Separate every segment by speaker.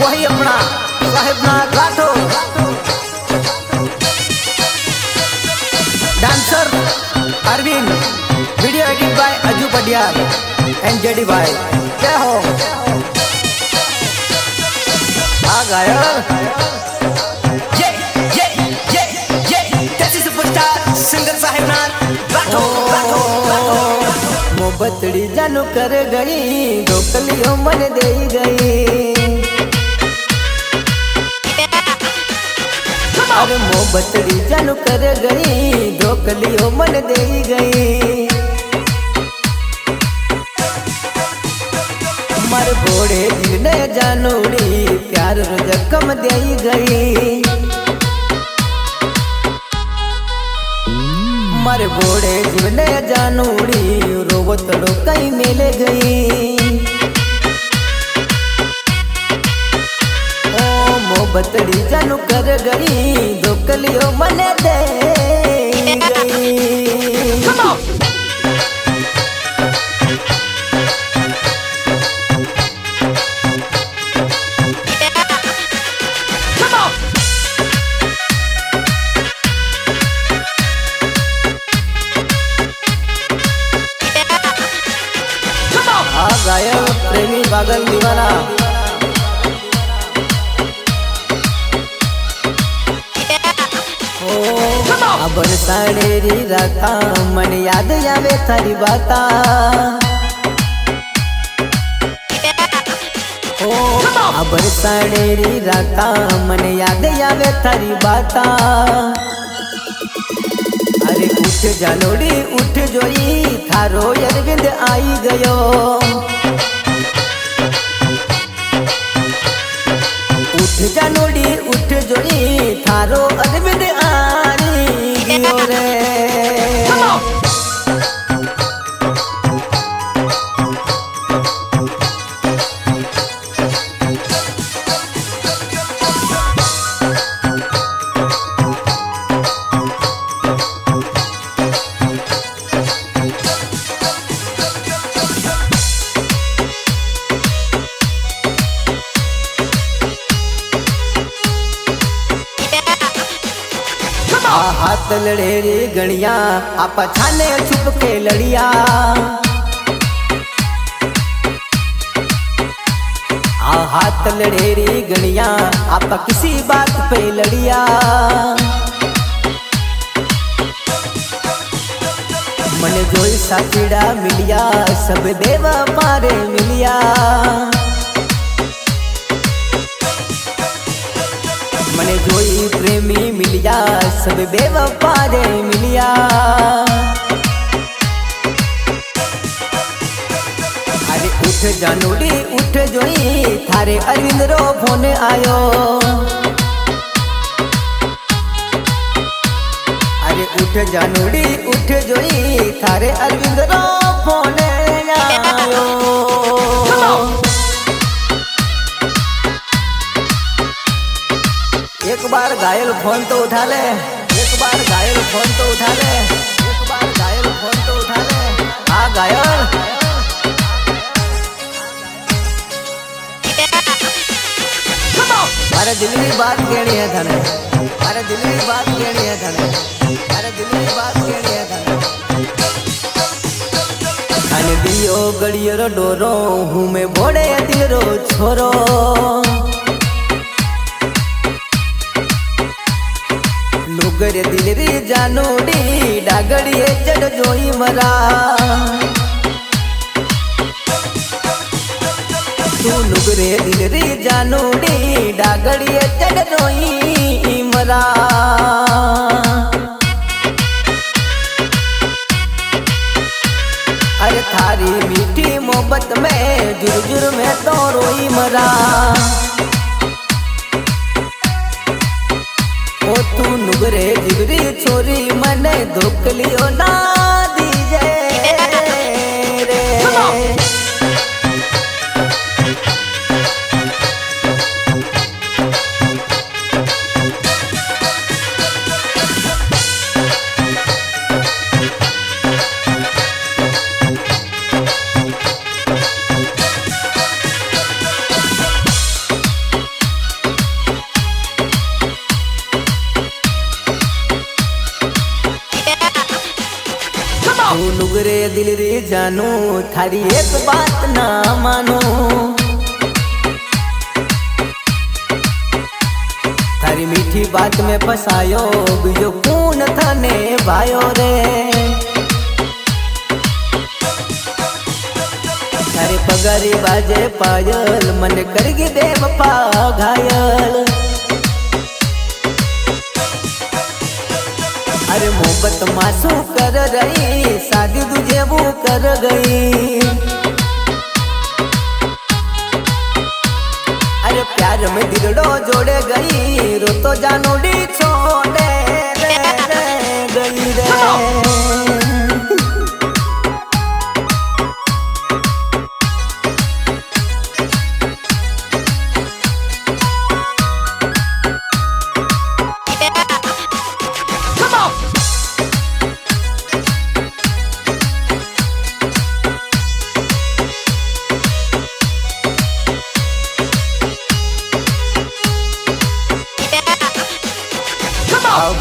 Speaker 1: वही अपना Sahebnath Rathore, dancer Arvind, video edit by Aju Padiyar and JD भाई। क्या हो आ गायर सिंगर साहेबनाथ राठौर। मोहब्बतड़ी जानू कर गई ढोकलियों मन दे गई, अरे मोहब्बतड़ी जानू कर गई ढोकलियों मन दे गई। मर घोड़े दिल ने जानूड़ी प्यार रकम दे गई, मर घोड़े जीवने जानूड़ी रोवत लो कहीं मिल गई। ओ मोहब्बतड़ी जानू कर गई धोकलियों मन दे गई। गायक प्रेमी पागल दीवाना, अब साड़ेरी राता मन याद आवे थारी बाता, अब साड़ेरी राता मन याद आवे थारी बाता। अरे उठ जानोड़ी उठ जोई थारो अरविंद आई गयो, उठ जानोड़ी उठ जोई थारो अरविंद आई गयो रे। हाथ लड़ेरी गणिया आपा छाने छुप के लड़िया, हाथ लड़ेरी गणिया आपा किसी बात पे लड़िया। मन जोई साथीड़ा मिलिया सब देवा पारे मिलिया, मने जोई प्रेमी मिलिया सब बेवफारे मिलिया। अरे उठ जानूड़ी उठ जोई थारे अरविंद रो फोन आयो, अरे उठ जानूड़ी उठ जोई थारे अरविंद रो फोन आयो। एक बार घायल फोन तो उठा ले, एक बार घायल फोन तो उठा ले, एक बार घायल फोन तो उठा ले। हाँ घायल अरे दिल की बात कहनी है थाने, अरे दिल की बात कहनी है थाने, अरे दिल की बात कहनी है थाने। थाने दियो गड़ियो रो डोरो हूँ मैं बोड़े दिल रो छोरो, लुगर दिल री जानूड़ी डागड़िए चढ़ जोई मरा, तू लुगरे दिल री जानूड़ी डागड़िए चढ़ जोई मरा। अरे थारी मीठी मोहब्बत में जुर में तो रोई मरा, ओ तू नुगरे जिगरी छोरी मने धोकलियो ना दीजे रे। रे दिल रे जानू थारी एक बात ना मानो, थारी मीठी बात में फसायो बीजो कौन थाने भायो रे। थारे पगारी बाजे पायल मन करगी देव पा घायल। अरे मोहब्बत मासू कर रही शादी तुझे वो कर गई। अरे प्यार में दिलड़ो जोड़े गई रो तो जानोड़ी छोड़े गई रे।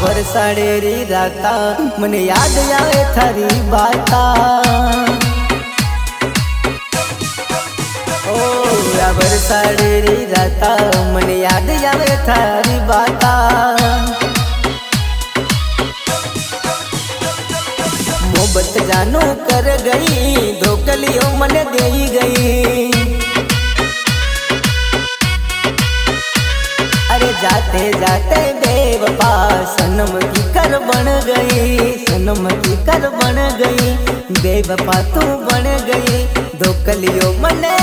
Speaker 1: भर साड़ेरी राता मन याद आवे थारी बाता। ओ भर साड़ेरी राता मन याद आवे थारी बाता। मोहब्बत जानू कर गई धोकलियों मन दे गई। अरे जाते जाते बेवफा सनम की कर बन गई, सनम की कर बन गई, बेवफा तू बन गई धोकलियों मने